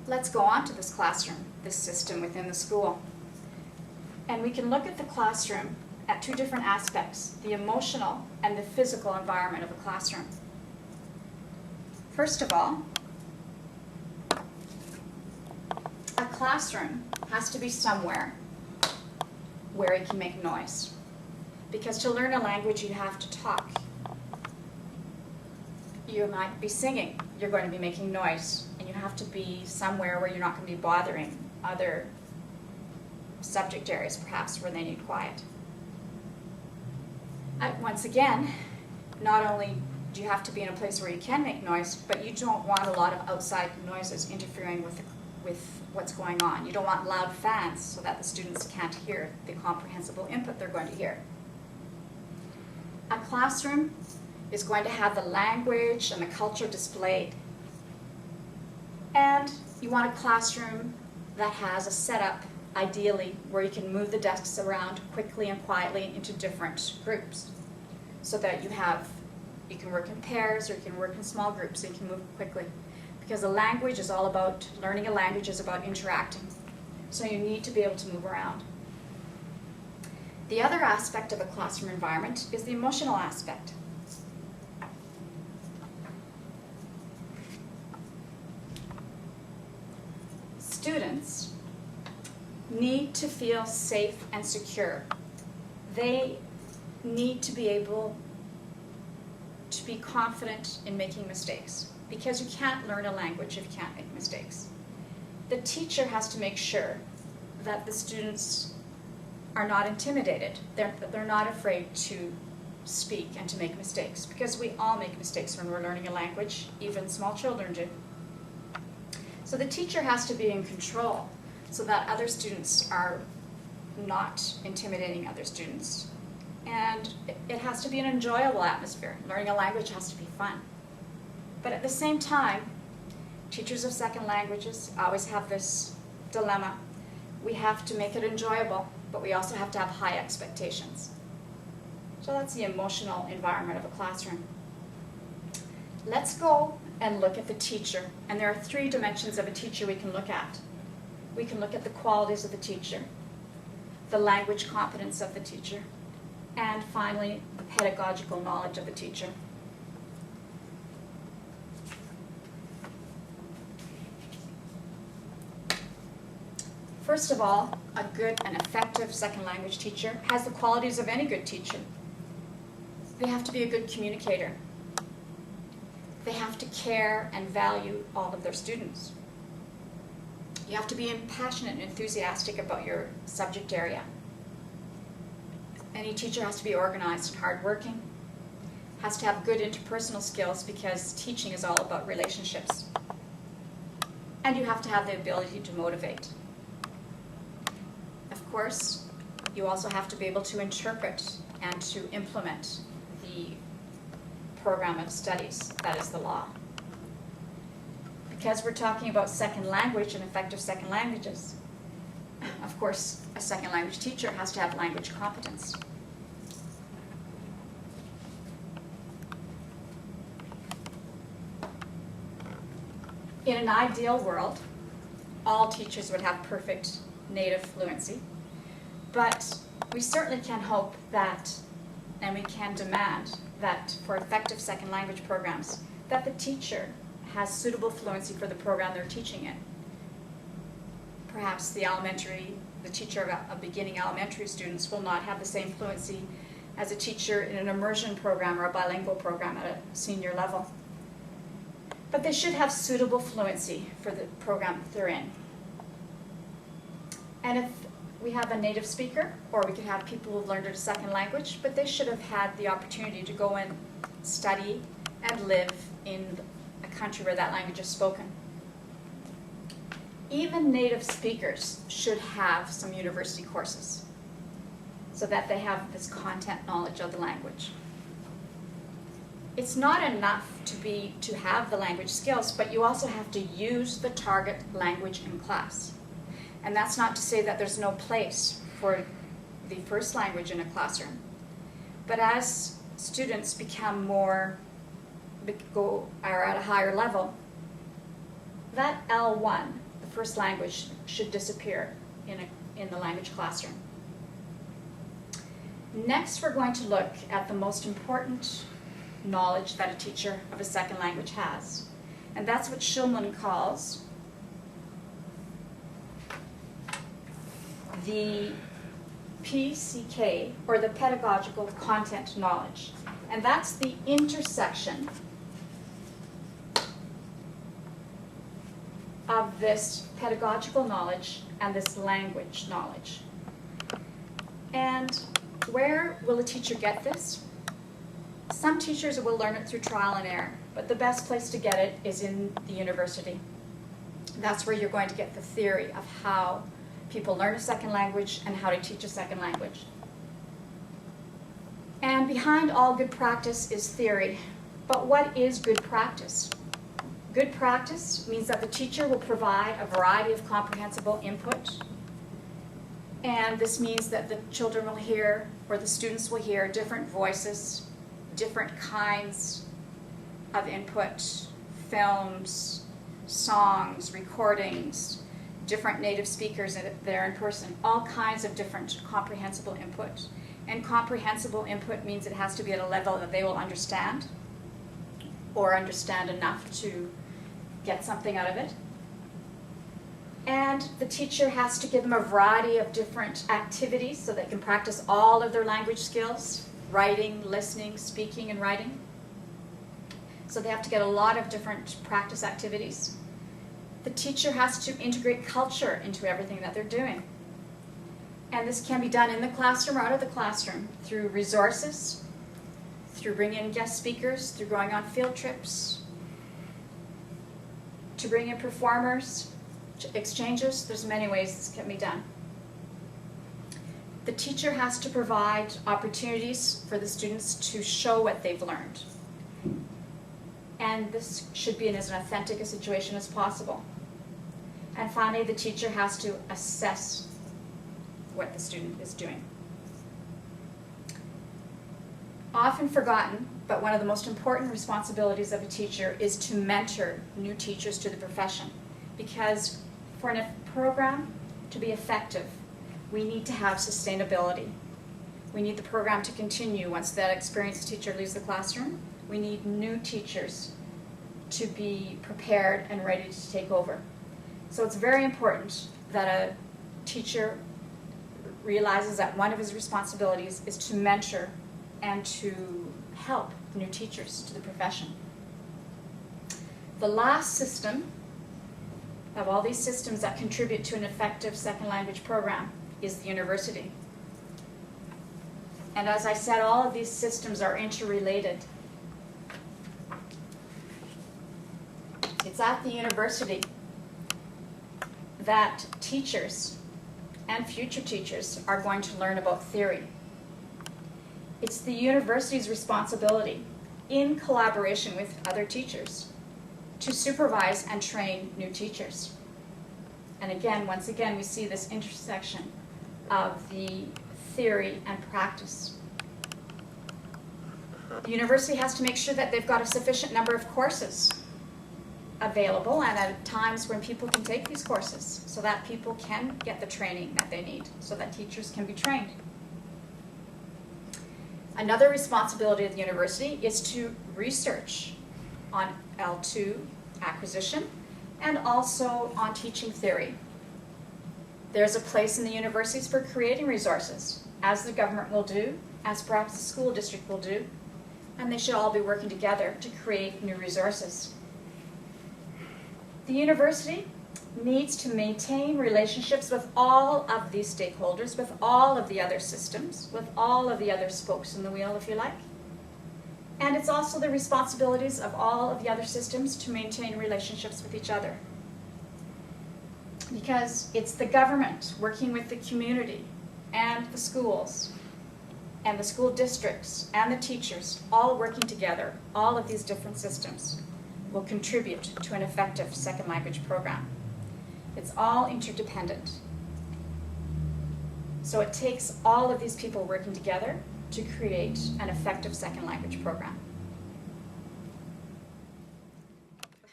let's go on to this classroom, this system within the school. And we can look at the classroom at two different aspects, the emotional and the physical environment of a classroom. First of all, a classroom has to be somewhere where it can make noise. Because to learn a language, you have to talk. You might be singing, you're going to be making noise, and you have to be somewhere where you're not going to be bothering other subject areas, perhaps, where they need quiet. Once again, not only do you have to be in a place where you can make noise, but you don't want a lot of outside noises interfering with what's going on. You don't want loud fans so that the students can't hear the comprehensible input they're going to hear. A classroom is going to have the language and the culture displayed. And you want a classroom that has a setup, ideally, where you can move the desks around quickly and quietly into different groups, so that you can work in pairs or you can work in small groups so you can move quickly. Because a language is all about, learning a language is about interacting. So you need to be able to move around. The other aspect of a classroom environment is the emotional aspect. Students need to feel safe and secure. They need to be able to be confident in making mistakes, because you can't learn a language if you can't make mistakes. The teacher has to make sure that the students are not intimidated. They're not afraid to speak and to make mistakes, because we all make mistakes when we're learning a language, even small children do. So the teacher has to be in control so that other students are not intimidating other students. And it has to be an enjoyable atmosphere. Learning a language has to be fun. But at the same time, teachers of second languages always have this dilemma. We have to make it enjoyable, but we also have to have high expectations. So that's the emotional environment of a classroom. Let's go and look at the teacher. And there are three dimensions of a teacher we can look at. We can look at the qualities of the teacher, the language competence of the teacher, and finally, the pedagogical knowledge of the teacher. First of all, a good and effective second language teacher has the qualities of any good teacher. They have to be a good communicator. They have to care and value all of their students. You have to be passionate and enthusiastic about your subject area. Any teacher has to be organized and hardworking, has to have good interpersonal skills, because teaching is all about relationships. And you have to have the ability to motivate. Of course, you also have to be able to interpret and to implement the program of studies, that is the law. Because we're talking about second language and effective second languages, of course, a second language teacher has to have language competence. In an ideal world, all teachers would have perfect native fluency, but we certainly can hope that, and we can demand that for effective second language programs, that the teacher has suitable fluency for the program they're teaching in. Perhaps the teacher of beginning elementary students will not have the same fluency as a teacher in an immersion program or a bilingual program at a senior level. But they should have suitable fluency for the program that they're in. And if we have a native speaker, or we could have people who've learned a second language, but they should have had the opportunity to go and study and live in a country where that language is spoken. Even native speakers should have some university courses so that they have this content knowledge of the language. It's not enough to have the language skills, but you also have to use the target language in class. And that's not to say that there's no place for the first language in a classroom. But as students are at a higher level, that L1, the first language should disappear in the language classroom. Next, we're going to look at the most important knowledge that a teacher of a second language has. And that's what Schulman calls the PCK, or the pedagogical content knowledge. And that's the intersection of this pedagogical knowledge and this language knowledge. And where will a teacher get this? Some teachers will learn it through trial and error, but the best place to get it is in the university. That's where you're going to get the theory of how people learn a second language and how to teach a second language. And behind all good practice is theory. But what is good practice? Good practice means that the teacher will provide a variety of comprehensible input. And this means that the children will hear, or the students will hear, different voices, different kinds of input, films, songs, recordings, different native speakers there in person, all kinds of different comprehensible input. And comprehensible input means it has to be at a level that they will understand, or understand enough to get something out of it. And the teacher has to give them a variety of different activities so they can practice all of their language skills, writing, listening, speaking, and writing. So they have to get a lot of different practice activities. The teacher has to integrate culture into everything that they're doing. And this can be done in the classroom or out of the classroom through resources, through bringing in guest speakers, through going on field trips, to bring in performers, exchanges. There's many ways this can be done. The teacher has to provide opportunities for the students to show what they've learned. And this should be in as authentic a situation as possible. And finally, the teacher has to assess what the student is doing. Often forgotten, but one of the most important responsibilities of a teacher is to mentor new teachers to the profession. Because for a program to be effective, we need to have sustainability. We need the program to continue once that experienced teacher leaves the classroom. We need new teachers to be prepared and ready to take over. So it's very important that a teacher realizes that one of his responsibilities is to mentor and to help new teachers to the profession. The last system of all these systems that contribute to an effective second language program is the university. And as I said, all of these systems are interrelated. It's at the university that teachers and future teachers are going to learn about theory. It's the university's responsibility, in collaboration with other teachers, to supervise and train new teachers. And again, once again, we see this intersection of the theory and practice. The university has to make sure that they've got a sufficient number of courses available and at times when people can take these courses so that people can get the training that they need, so that teachers can be trained. Another responsibility of the university is to research on L2 acquisition and also on teaching theory. There's a place in the universities for creating resources, as the government will do, as perhaps the school district will do, and they should all be working together to create new resources. The university needs to maintain relationships with all of these stakeholders, with all of the other systems, with all of the other spokes in the wheel, if you like. And it's also the responsibilities of all of the other systems to maintain relationships with each other. Because it's the government working with the community and the schools and the school districts and the teachers, all working together, all of these different systems will contribute to an effective second language program. It's all interdependent. So it takes all of these people working together to create an effective second language program.